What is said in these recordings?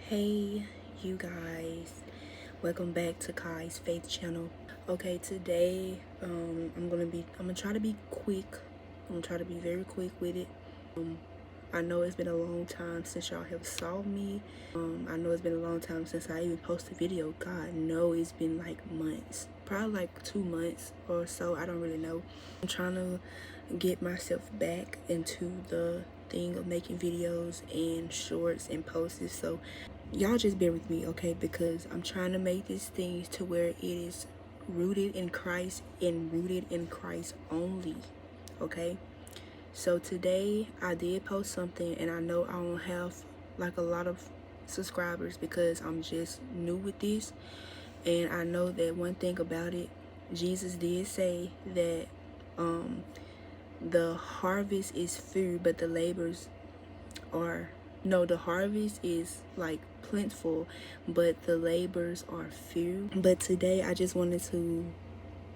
Hey, you guys, welcome back to Kai's Faith channel. Okay, today I'm gonna try to be quick. I'm gonna try to be very quick with it. I know it's been a long time since y'all have saw me. I know it's been a long time since I even posted a video. God, no, it's been like months, probably like 2 months or so. I don't really know. I'm trying to get myself back into the thing of making videos and shorts and posts. So y'all just bear with me, okay? Because I'm trying to make this thing to where it is rooted in Christ and rooted in Christ only, okay? So today I did post something, and I know I don't have like a lot of subscribers because I'm just new with this. And I know that one thing about it, Jesus did say that the harvest is few, but the labors are no, the harvest is like plentiful, but the labors are few. But today I just wanted to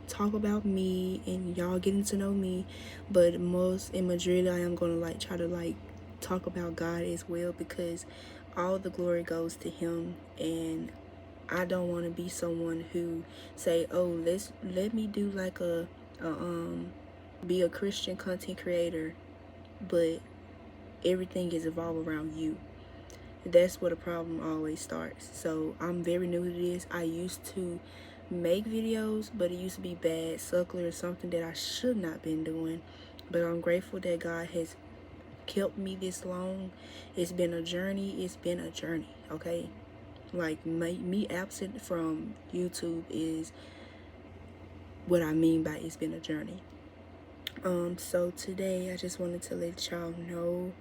talk about me and y'all getting to know me, but most in majority I am gonna like try to like talk about God as well, because all the glory goes to him. And I don't want to be someone who say, oh, let me do like be a Christian content creator, but everything is evolved around you. That's where the problem always starts. So I'm very new to this. I used to make videos, but it used to be bad, suckler, or something that I should not been doing. But I'm grateful that God has kept me this long. It's been a journey. It's been a journey, okay? Like me absent from YouTube is what I mean by it's been a journey. So today I just wanted to let y'all know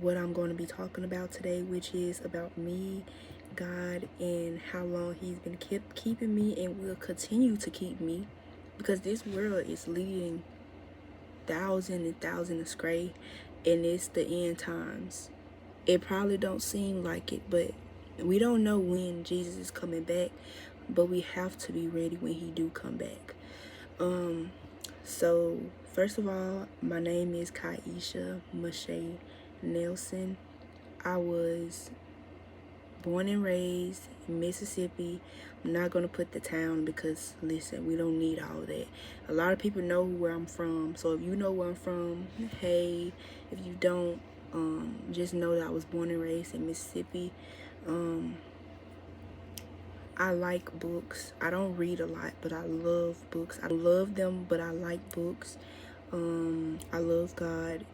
what I'm going to be talking about today, which is about me, God, and how long he's been keeping me and will continue to keep me, because this world is leading thousands and thousands astray, and it's the end times. It probably don't seem like it, but we don't know when Jesus is coming back, but we have to be ready when he do come back. So first of all, my name is Kaisha Mache Nelson. I was born and raised in Mississippi. I'm not going to put the town because, listen, we don't need all that. A lot of people know where I'm from. So if you know where I'm from, hey. If you don't, just know that I was born and raised in Mississippi. I like books. I don't read a lot, but I love books. I love them, but I like books. I love God.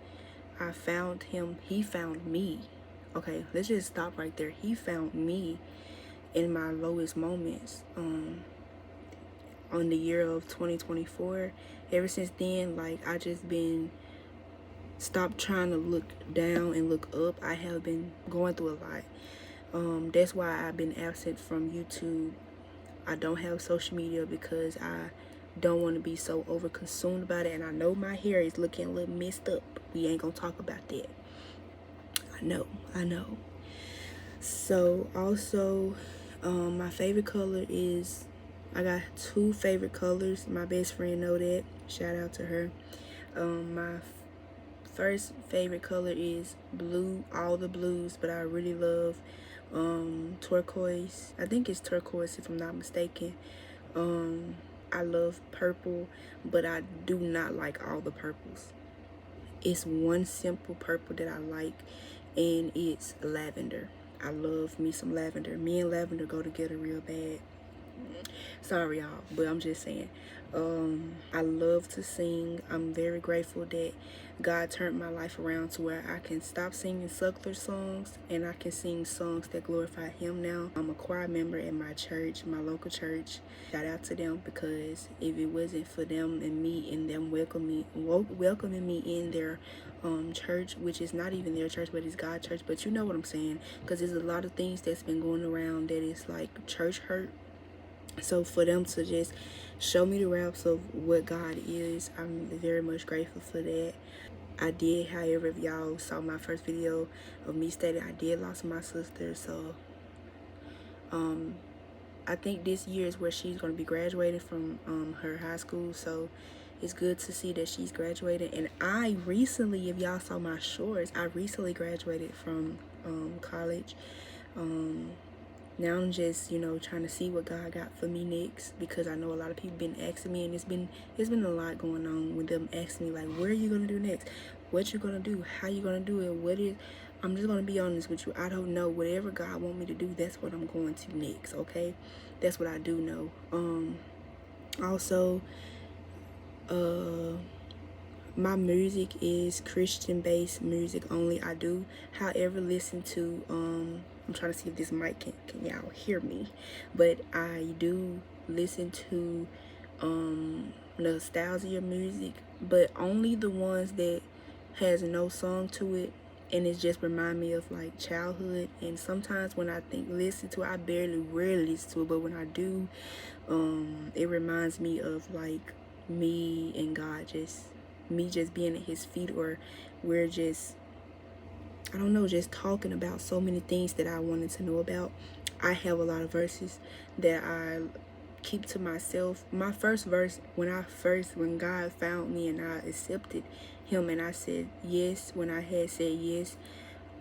I found him. He found me. Okay, let's just stop right there. He found me in my lowest moments. On the year of 2024. Ever since then, like, I just been stopped trying to look down and look up. I have been going through a lot. That's why I've been absent from YouTube. I don't have social media because I don't want to be so over consumed about it. And I know my hair is looking a little messed up. We ain't gonna talk about that. I know. So also, my favorite color is, I got two favorite colors. My best friend know that. Shout out to her. My first favorite color is blue, all the blues, but I really love turquoise. I think it's turquoise if I'm not mistaken. I love purple, but I do not like all the purples. It's one simple purple that I like, and it's lavender. I love me some lavender. Me and lavender go together real bad. Sorry y'all, but I'm just saying. I love to sing. I'm very grateful that God turned my life around to where I can stop singing secular songs and I can sing songs that glorify him now. I'm a choir member in my church, my local church. Shout out to them, because if it wasn't for them and me and them welcoming me in their church, which is not even their church, but it's God's church, but you know what I'm saying, because there's a lot of things that's been going around that is like church hurt. So for them to just show me the raps of what God is, I'm very much grateful for that. I did, however, if y'all saw my first video of me stating I did lost my sister. So I think this year is where she's going to be graduating from her high school. So it's good to see that she's graduated. And I recently, if y'all saw my shorts, I recently graduated from college. Now I'm just, trying to see what God got for me next, because I know a lot of people been asking me, and it's been a lot going on with them asking me, like, what are you gonna do next? What you gonna do? How you gonna do it? I'm just gonna be honest with you. I don't know. Whatever God want me to do, that's what I'm going to next, okay? That's what I do know. Also, my music is Christian based music only. I do, however, listen to I'm trying to see if this mic can y'all hear me, but I do listen to nostalgia music, but only the ones that has no song to it, and it just remind me of like childhood. And sometimes when I listen to it, I rarely listen to it, but when I do, it reminds me of like me and God, me just being at his feet, or we're just, I don't know, just talking about so many things that I wanted to know about. I have a lot of verses that I keep to myself. My first verse, when God found me and I accepted him and I said yes, when I had said yes,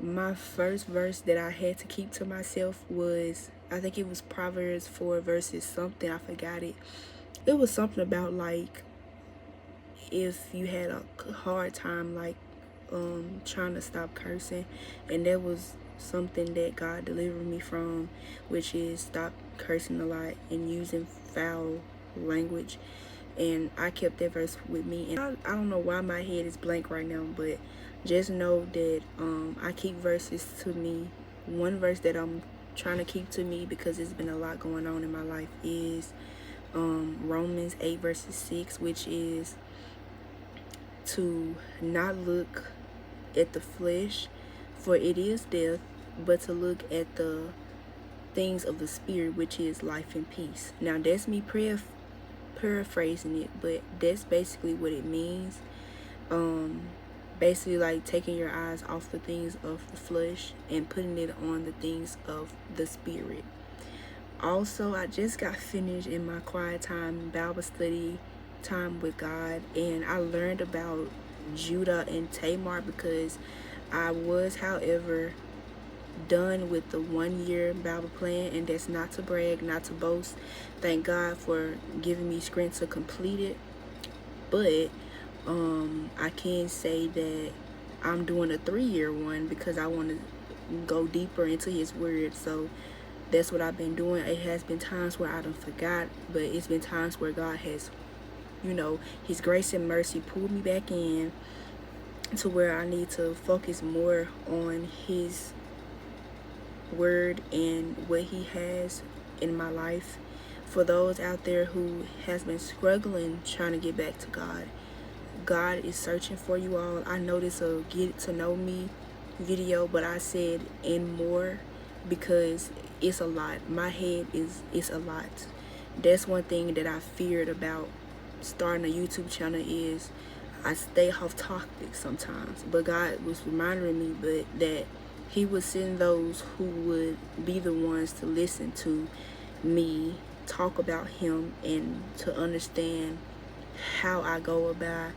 my first verse that I had to keep to myself was, I think it was Proverbs 4 verses something, I forgot it. It was something about like, if you had a hard time like trying to stop cursing, and that was something that God delivered me from, which is stop cursing a lot and using foul language. And I kept that verse with me, and I don't know why my head is blank right now, but just know that I keep verses to me. One verse that I'm trying to keep to me, because there's been a lot going on in my life, is Romans 8 verses 6, which is to not look at the flesh, for it is death, but to look at the things of the spirit, which is life and peace. Now that's me paraphrasing it, but that's basically what it means. Basically like taking your eyes off the things of the flesh and putting it on the things of the spirit. Also, I just got finished in my quiet time Bible study time with God, and I learned about Judah and Tamar, because I was, however, done with the 1-year Bible plan, and that's not to brag, not to boast. Thank God for giving me strength to complete it, but I can say that I'm doing a 3-year one because I want to go deeper into his word. So that's what I've been doing. It has been times where I done forgot, but it's been times where God has, his grace and mercy pulled me back in to where I need to focus more on his word and what he has in my life. For those out there who has been struggling trying to get back to God, God is searching for you all. I know this a get to know me video, but I said and more because it's a lot. My head it's a lot. That's one thing that I feared about starting a YouTube channel, is I stay off topic sometimes. But God was reminding me that he would send those who would be the ones to listen to me talk about him and to understand how I go by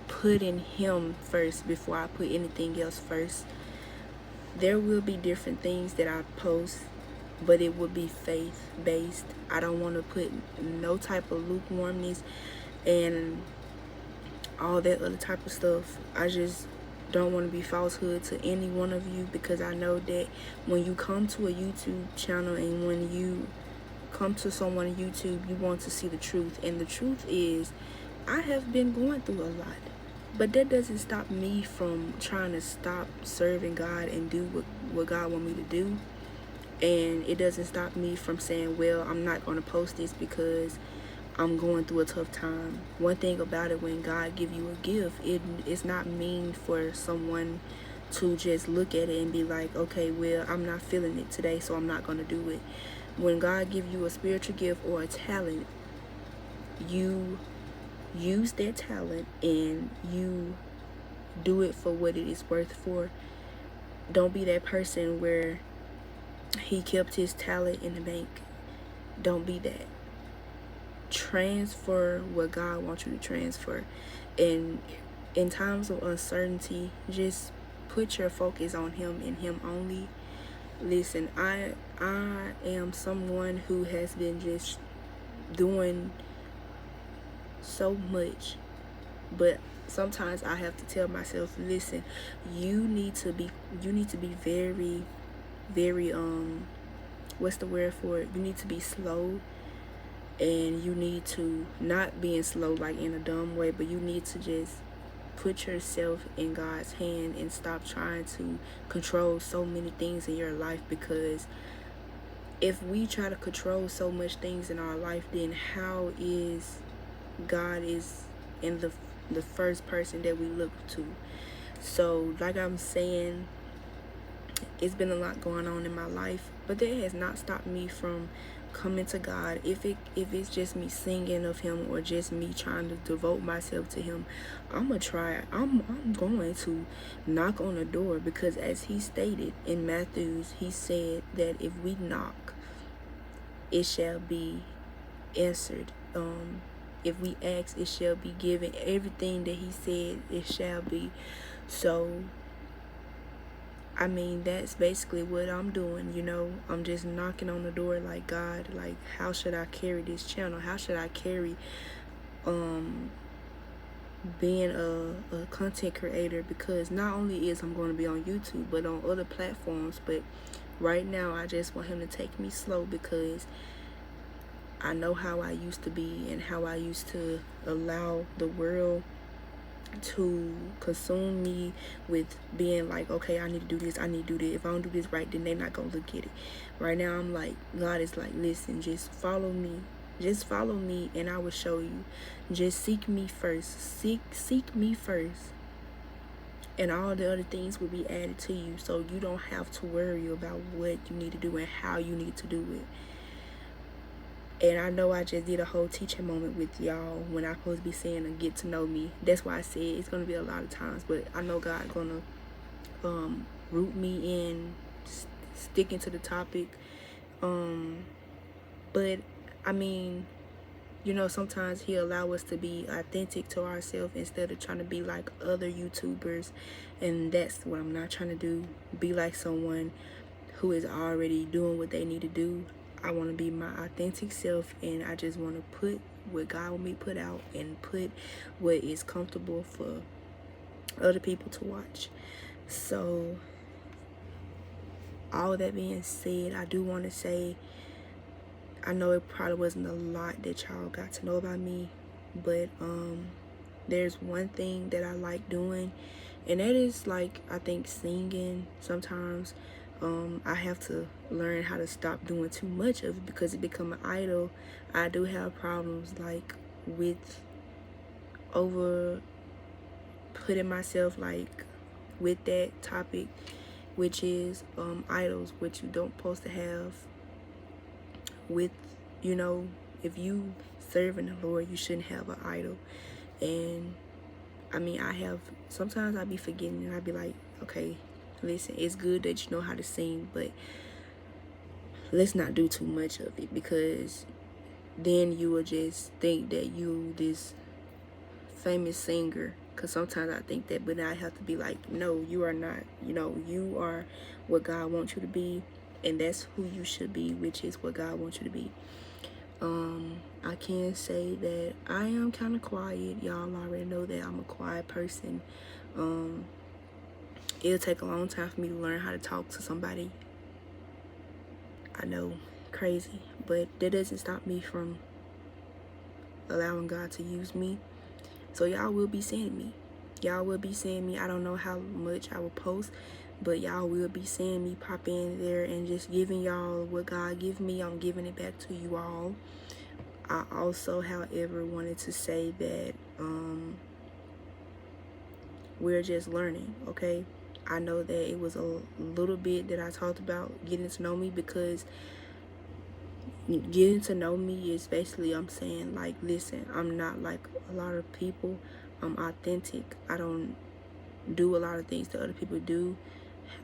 putting him first before I put anything else first. There will be different things that I post, but it will be faith based. I don't want to put no type of lukewarmness and all that other type of stuff. I just don't want to be falsehood to any one of you, because I know that when you come to a YouTube channel and when you come to someone on YouTube, you want to see the truth. And the truth is, I have been going through a lot, but that doesn't stop me from trying to stop serving God and do what God wants me to do. And it doesn't stop me from saying, well, I'm not going to post this because I'm going through a tough time. One thing about it, when God give you a gift, it's not mean for someone to just look at it and be like, okay, well, I'm not feeling it today, so I'm not going to do it. When God give you a spiritual gift or a talent, you use that talent and you do it for what it is worth for. Don't be that person where he kept his talent in the bank. Don't be that. Transfer what God wants you to transfer. And in times of uncertainty, just put your focus on him and him only. Listen, I am someone who has been just doing so much, but sometimes I have to tell myself, listen, you need to be very, very what's the word for it? You need to be slow, and you need to not being slow like in a dumb way, but you need to just put yourself in God's hand and stop trying to control so many things in your life, because if we try to control so much things in our life, then how is God is in the first person that we look to? So like I'm saying, it's been a lot going on in my life, but that has not stopped me from coming to God. If it's just me singing of him, or just me trying to devote myself to him, I'm going to knock on the door, because as he stated in Matthews, he said that if we knock, it shall be answered. If we ask, it shall be given. Everything that he said, it shall be. So I mean, that's basically what I'm doing, you know. I'm just knocking on the door like, God, like, how should I carry this channel? How should I carry being a content creator? Because not only is I'm going to be on YouTube, but on other platforms. But right now, I just want him to take me slow, because I know how I used to be and how I used to allow the world to consume me with being like, okay, I need to do this, I need to do this. If I don't do this right, then they're not gonna look at it. Right now, I'm like, God is like, listen, just follow me. Just follow me, and I will show you. Just seek me first. Seek me first, and all the other things will be added to you. So you don't have to worry about what you need to do and how you need to do it. And I know I just did a whole teaching moment with y'all when I'm supposed to be saying a get to know me. That's why I said it's going to be a lot of times. But I know God going to root me in sticking to the topic. But, I mean, you know, sometimes he'll allow us to be authentic to ourselves instead of trying to be like other YouTubers. And that's what I'm not trying to do. Be like someone who is already doing what they need to do. I want to be my authentic self, and I just want to put what God want me to put out, and put what is comfortable for other people to watch. So all that being said, I do want to say, I know it probably wasn't a lot that y'all got to know about me, but there's one thing that I like doing, and that is, like, I think singing. Sometimes I have to learn how to stop doing too much of it, because it become an idol. I do have problems like with over putting myself like with that topic, which is idols, which you don't supposed to have with, you know, if you serving the Lord, you shouldn't have an idol. And I mean, sometimes I be forgetting, and I be like, okay, listen, it's good that you know how to sing, but let's not do too much of it, because then you will just think that you this famous singer. Because sometimes I think that, but I have to be like, no, you are not. You know, you are what God wants you to be, and that's who you should be, which is what God wants you to be. I can say that I am kind of quiet. Y'all already know that I'm a quiet person. It'll take a long time for me to learn how to talk to somebody. I know, crazy, but that doesn't stop me from allowing God to use me. So y'all will be seeing me. Y'all will be seeing me. I don't know how much I will post, but y'all will be seeing me pop in there and just giving y'all what God give me. I'm giving it back to you all. I also, however, wanted to say that we're just learning, okay? I know that it was a little bit that I talked about getting to know me, because getting to know me is basically, I'm saying, like, listen, I'm not like a lot of people. I'm authentic. I don't do a lot of things that other people do.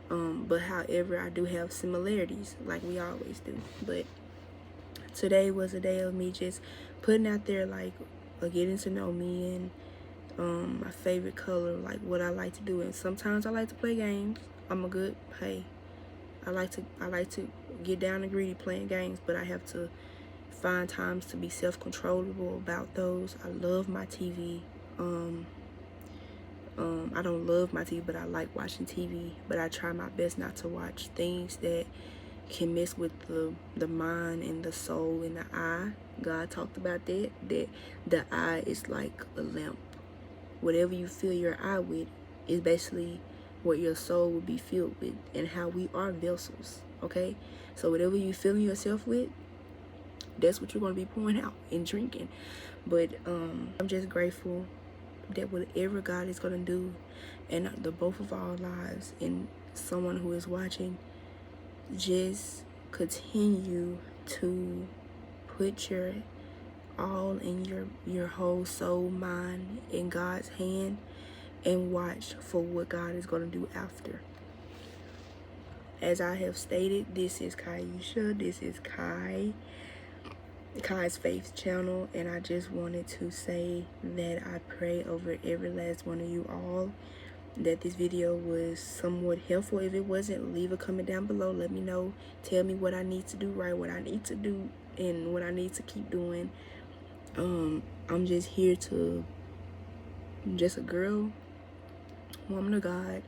But however, I do have similarities, like we always do. But today was a day of me just putting out there, like, getting to know me, and my favorite color, like what I like to do. And sometimes I like to play games. I like to get down and greedy playing games, but I have to find times to be self-controllable about those. I love my TV. I don't love my TV, but I like watching TV. But I try my best not to watch things that can mess with the mind and the soul and the eye. God talked about that the eye is like a lamp. Whatever you fill your eye with is basically what your soul will be filled with, and how we are vessels. Okay, so whatever you filling yourself with, that's what you're going to be pouring out and drinking. But I'm just grateful that whatever God is going to do in the both of our lives, and someone who is watching, just continue to put your all in your whole soul, mind in God's hand, and watch for what God is going to do after. As I have stated, this is Kaisha. This is Kai's Faith channel, and I just wanted to say that I pray over every last one of you all that this video was somewhat helpful. If it wasn't, leave a comment down below. Let me know. Tell me what I need to do right, what I need to do, and what I need to keep doing. I'm just here to, just a girl, woman of God,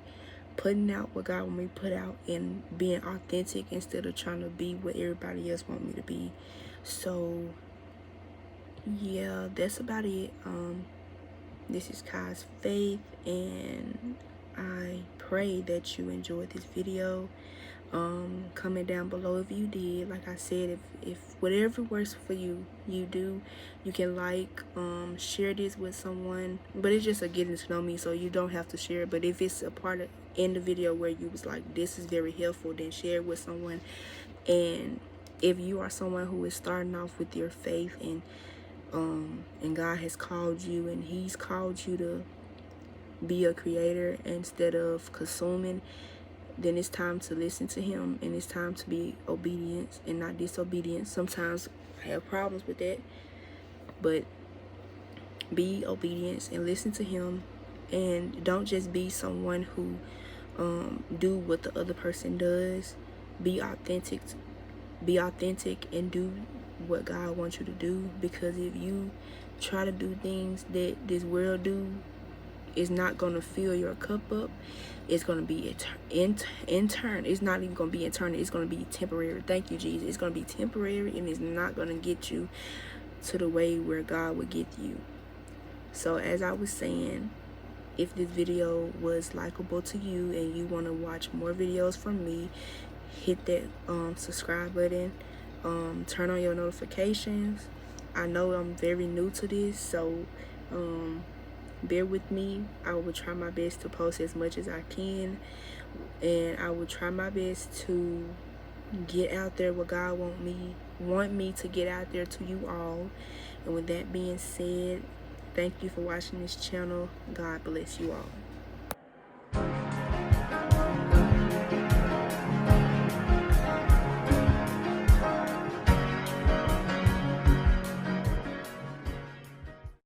putting out what God want me to put out, and being authentic instead of trying to be what everybody else want me to be. So yeah, that's about it. This is Kai's Faith, and I pray that you enjoyed this video. Comment down below if you did. Like I said, if whatever works for you, you do. You can like, share this with someone, but it's just a getting to know me, so you don't have to share it. But if it's a part of in the video where you was like, this is very helpful, then share it with someone. And if you are someone who is starting off with your faith, and God has called you, and he's called you to be a creator instead of consuming, then it's time to listen to him, and it's time to be obedient and not disobedience. Sometimes I have problems with that, but be obedient and listen to him, and don't just be someone who do what the other person does. Be authentic and do what God wants you to do, because if you try to do things that this world do, it's not going to fill your cup up. It's going to be intern. It's not even going to be internal. It's going to be temporary. Thank you, Jesus. It's going to be temporary, and it's not going to get you to the way where God would get you. So as I was saying, if this video was likable to you and you want to watch more videos from me, hit that subscribe button, turn on your notifications. I know I'm very new to this, so bear with me. I will try my best to post as much as I can, and I will try my best to get out there what God want me to get out there to you all. And with that being said, thank you for watching this channel. God bless you all.